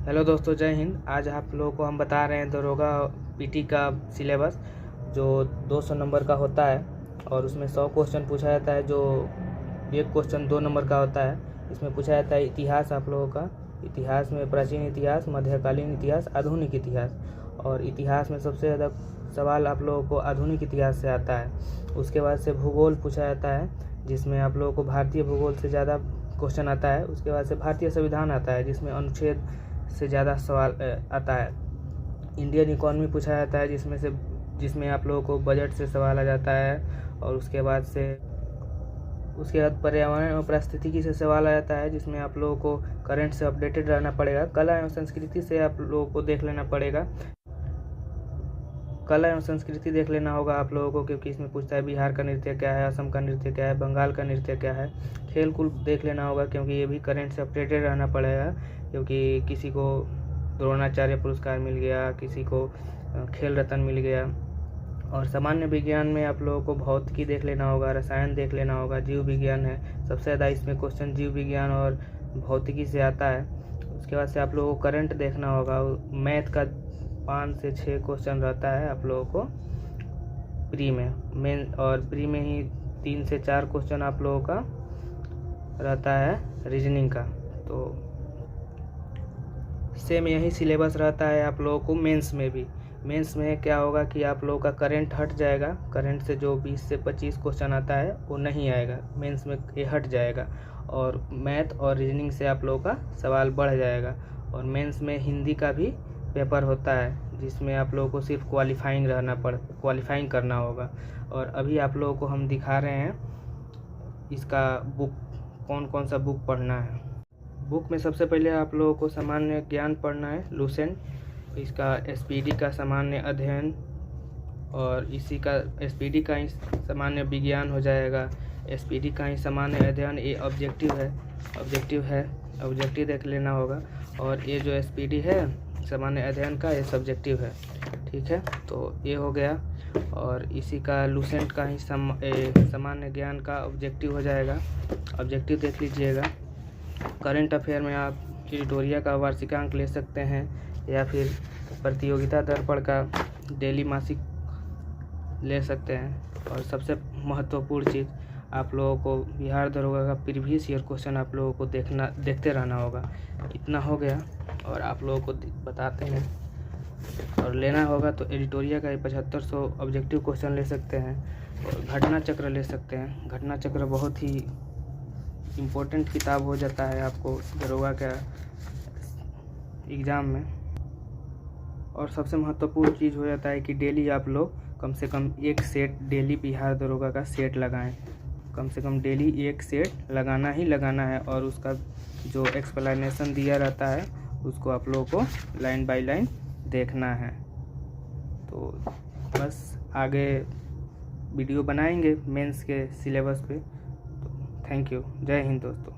Hello दोस्तों, जय हिंद। आज आप लोगों को हम बता रहे हैं दरोगा पीटी का सिलेबस जो 200 नंबर का होता है और उसमें 100 क्वेश्चन पूछा जाता है। जो एक क्वेश्चन 2 नंबर का होता है। इसमें पूछा जाता है इतिहास आप लोगों का। इतिहास में प्राचीन इतिहास, मध्यकालीन इतिहास, आधुनिक इतिहास। और इतिहास में सबसे ज़्यादा सवाल आप लोगों को आधुनिक इतिहास से आता है। उसके बाद से भूगोल पूछा जाता है, जिसमें आप लोगों को भारतीय भूगोल से ज़्यादा क्वेश्चन आता है। उसके बाद से भारतीय संविधान आता है, जिसमें अनुच्छेद से ज़्यादा सवाल आता है। इंडियन इकोनॉमी पूछा जाता है, जिसमें आप लोगों को बजट से सवाल आ जाता है। और उसके बाद पर्यावरण और पारिस्थितिकी से सवाल आ जाता है, जिसमें आप लोगों को करंट से अपडेटेड रहना पड़ेगा। कला एवं संस्कृति से आप लोगों को देख लेना पड़ेगा। कला एवं संस्कृति देख लेना होगा आप लोगों को, क्योंकि इसमें पूछता है बिहार का नृत्य क्या है, असम का नृत्य क्या है, बंगाल का नृत्य क्या है। खेल कूद देख लेना होगा, क्योंकि ये भी करंट से अपडेटेड रहना पड़ेगा। क्योंकि किसी को द्रोणाचार्य पुरस्कार मिल गया, किसी को खेल रत्न मिल गया। और सामान्य विज्ञान में आप लोगों को भौतिकी देख लेना होगा, रसायन देख लेना होगा, जीव विज्ञान है। सबसे ज़्यादा इसमें क्वेश्चन जीव विज्ञान और भौतिकी से आता है। उसके बाद से आप लोगों को करंट देखना होगा। मैथ का 5 से 6 क्वेश्चन रहता है आप लोगों को प्री में और प्री में ही 3 से 4 क्वेश्चन आप लोगों का रहता है रीजनिंग का। तो सेम यही सिलेबस रहता है आप लोगों को मेंस में भी। मेंस में क्या होगा कि आप लोगों का करंट हट जाएगा। करंट से जो 20 से 25 क्वेश्चन आता है वो नहीं आएगा, मेंस में ये हट जाएगा। और मैथ और रीजनिंग से आप लोगों का सवाल बढ़ जाएगा। और मेंस में हिंदी का भी पेपर होता है, जिसमें आप लोगों को सिर्फ क्वालिफाइंग करना होगा। और अभी आप लोगों को हम दिखा रहे हैं इसका बुक, कौन कौन सा बुक पढ़ना है। बुक में सबसे पहले आप लोगों को सामान्य ज्ञान पढ़ना है, लूसेंट। इसका एसपीडी का सामान्य अध्ययन, और इसी का एसपीडी का ही सामान्य विज्ञान हो जाएगा। एसपीडी का ही सामान्य अध्ययन ये ऑब्जेक्टिव देख लेना होगा। और ये जो एसपीडी है सामान्य अध्ययन का, ये सब्जेक्टिव है। ठीक है, तो ये हो गया। और इसी का लूसेंट का ही सामान्य ज्ञान का ऑब्जेक्टिव हो जाएगा। ऑब्जेक्टिव देख लीजिएगा। करंट अफेयर में आप एडिटोरिया का वार्षिकांक ले सकते हैं, या फिर प्रतियोगिता दर्पण का डेली मासिक ले सकते हैं। और सबसे महत्वपूर्ण चीज़, आप लोगों को बिहार दरोगा का प्रीवियस ईयर क्वेश्चन आप लोगों को देखते रहना होगा। इतना हो गया। और आप लोगों को बताते हैं, और लेना होगा तो एडिटोरिया का 7500 ऑब्जेक्टिव क्वेश्चन ले सकते हैं। और घटना चक्र ले सकते हैं। घटना चक्र बहुत ही इम्पोर्टेंट किताब हो जाता है आपको दरोगा का एग्ज़ाम में। और सबसे महत्वपूर्ण चीज़ हो जाता है कि डेली आप लोग कम से कम एक सेट डेली बिहार दरोगा का सेट लगाएं। कम से कम डेली एक सेट लगाना ही लगाना है। और उसका जो एक्सप्लेनेशन दिया रहता है उसको आप लोगों को लाइन बाय लाइन देखना है। तो बस आगे वीडियो बनाएंगे मेंस के सिलेबस पे। तो थैंक यू। जय हिंद दोस्तों।